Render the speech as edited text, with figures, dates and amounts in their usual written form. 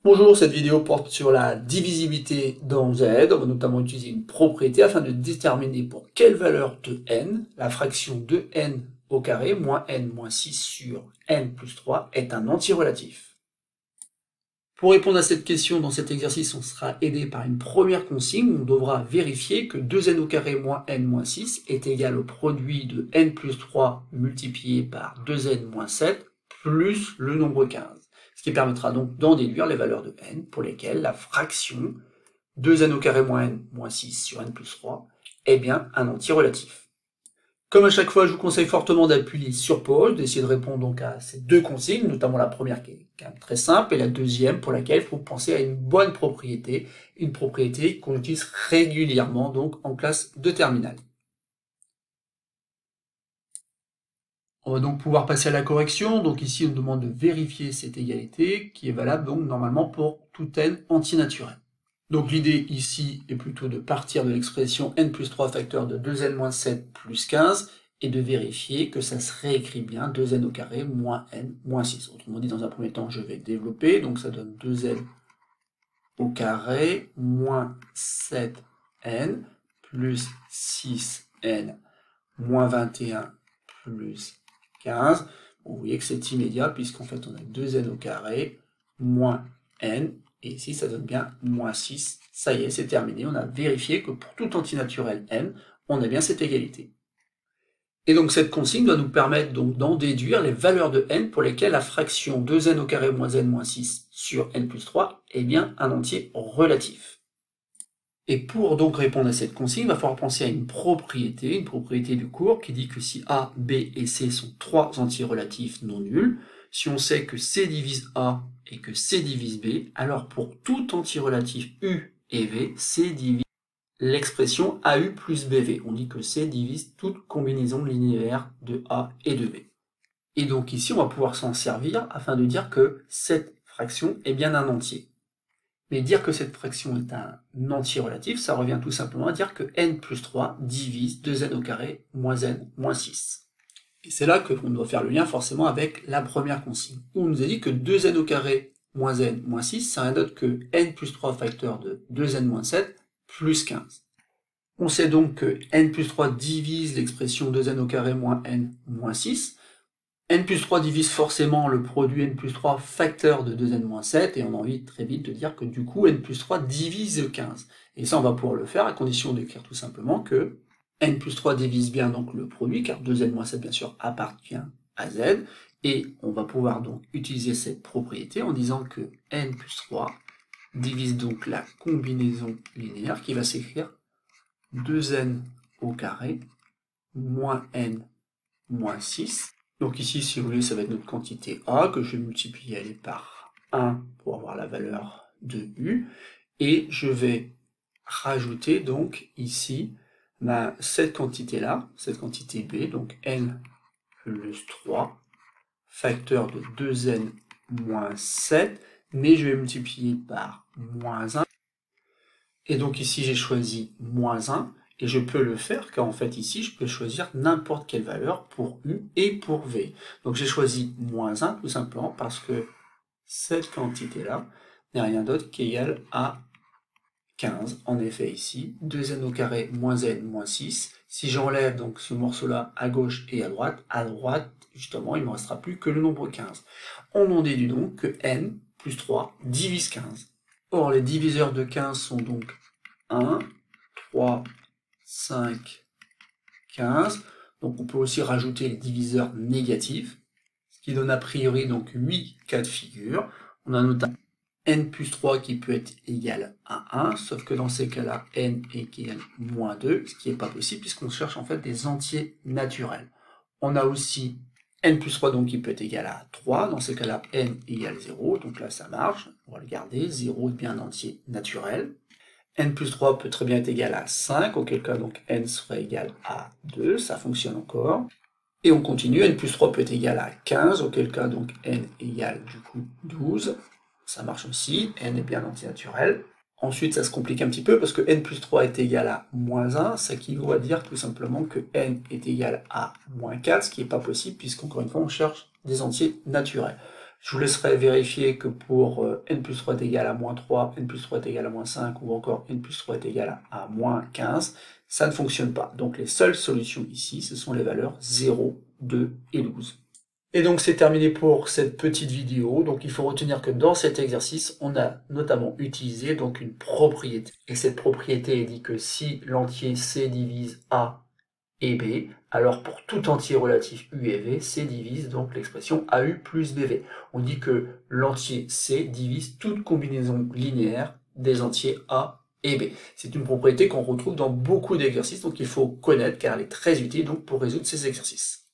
Bonjour, cette vidéo porte sur la divisibilité dans Z. On va notamment utiliser une propriété afin de déterminer pour quelle valeur de n, la fraction de n au carré moins n moins 6 sur n plus 3 est un antirelatif. Pour répondre à cette question, dans cet exercice, on sera aidé par une première consigne. On devra vérifier que 2n au carré moins n moins 6 est égal au produit de n plus 3 multiplié par 2n moins 7 plus le nombre 15. Ce qui permettra donc d'en déduire les valeurs de n pour lesquelles la fraction 2n au carré moins n moins 6 sur n plus 3 est bien un antirelatif. Comme à chaque fois, je vous conseille fortement d'appuyer sur pause, d'essayer de répondre donc à ces deux consignes, notamment la première qui est quand même très simple, et la deuxième pour laquelle il faut penser à une bonne propriété, une propriété qu'on utilise régulièrement donc en classe de terminale. On va donc pouvoir passer à la correction. Donc ici, on demande de vérifier cette égalité qui est valable donc normalement pour tout n antinaturel. Donc l'idée ici est plutôt de partir de l'expression n plus 3 facteur de 2n moins 7 plus 15 et de vérifier que ça se réécrit bien 2n au carré moins n moins 6. Autrement dit, dans un premier temps, je vais développer. Donc ça donne 2n au carré moins 7n plus 6n moins 21 plus 15. Bon, vous voyez que c'est immédiat puisqu'en fait on a 2n au carré moins n et ici ça donne bien moins 6. Ça y est, c'est terminé. On a vérifié que pour tout antinaturel n, on a bien cette égalité. Et donc cette consigne doit nous permettre donc d'en déduire les valeurs de n pour lesquelles la fraction 2n au carré moins n moins 6 sur n plus 3 est bien un entier relatif. Et pour donc répondre à cette consigne, il va falloir penser à une propriété du cours qui dit que si A, B et C sont trois antirelatifs non nuls, si on sait que C divise A et que C divise B, alors pour tout antirelatif U et V, C divise l'expression AU plus BV. On dit que C divise toute combinaison linéaire de A et de B. Et donc ici, on va pouvoir s'en servir afin de dire que cette fraction est bien un entier. Mais dire que cette fraction est un anti-relatif, ça revient tout simplement à dire que n plus 3 divise 2n au carré moins n moins 6. Et c'est là qu'on doit faire le lien forcément avec la première consigne, où on nous a dit que 2n au carré moins n moins 6, c'est rien d'autre que n plus 3 facteur de 2n moins 7 plus 15. On sait donc que n plus 3 divise l'expression 2n au carré moins n moins 6, n plus 3 divise forcément le produit n plus 3 facteur de 2n moins 7, et on a envie très vite de dire que du coup n plus 3 divise 15. Et ça on va pouvoir le faire à condition d'écrire tout simplement que n plus 3 divise bien donc le produit, car 2n moins 7 bien sûr appartient à z, et on va pouvoir donc utiliser cette propriété en disant que n plus 3 divise donc la combinaison linéaire qui va s'écrire 2n au carré moins n moins 6. Donc ici, si vous voulez, ça va être notre quantité A, que je vais multiplier par 1 pour avoir la valeur de U, et je vais rajouter donc ici cette quantité-là, cette quantité B, donc n plus 3, facteur de 2n moins 7, mais je vais multiplier par moins 1, et donc ici j'ai choisi moins 1, et je peux le faire, car en fait ici, je peux choisir n'importe quelle valeur pour U et pour V. Donc j'ai choisi moins 1, tout simplement parce que cette quantité-là n'est rien d'autre qu'égale à 15. En effet, ici, 2n au carré moins n moins 6. Si j'enlève donc ce morceau-là à gauche et à droite, justement, il ne me restera plus que le nombre 15. On en déduit donc que n plus 3 divise 15. Or, les diviseurs de 15 sont donc 1, 3, 5, 15. Donc on peut aussi rajouter les diviseurs négatifs, ce qui donne a priori donc 8 cas de figure. On a notamment n plus 3 qui peut être égal à 1, sauf que dans ces cas-là, n est égal à moins 2, ce qui n'est pas possible puisqu'on cherche en fait des entiers naturels. On a aussi n plus 3 donc qui peut être égal à 3, dans ces cas-là, n égale 0, donc là ça marche, on va le garder, 0 est bien un entier naturel. N plus 3 peut très bien être égal à 5, auquel cas donc n serait égal à 2, ça fonctionne encore. Et on continue, n plus 3 peut être égal à 15, auquel cas donc n égale du coup 12, ça marche aussi, n est bien antinaturel. Ensuite ça se complique un petit peu parce que n plus 3 est égal à moins 1, ça équivaut à dire tout simplement que n est égal à moins 4, ce qui n'est pas possible puisqu'encore une fois on cherche des entiers naturels. Je vous laisserai vérifier que pour n plus 3 est égal à moins 3, n plus 3 est égal à moins 5, ou encore n plus 3 est égal à moins 15, ça ne fonctionne pas. Donc les seules solutions ici, ce sont les valeurs 0, 2 et 12. Et donc c'est terminé pour cette petite vidéo. Donc il faut retenir que dans cet exercice, on a notamment utilisé donc une propriété. Et cette propriété dit que si l'entier C divise A et B, alors pour tout entier relatif U et V, C divise donc l'expression AU plus BV. On dit que l'entier C divise toute combinaison linéaire des entiers A et B. C'est une propriété qu'on retrouve dans beaucoup d'exercices, donc il faut connaître car elle est très utile donc pour résoudre ces exercices.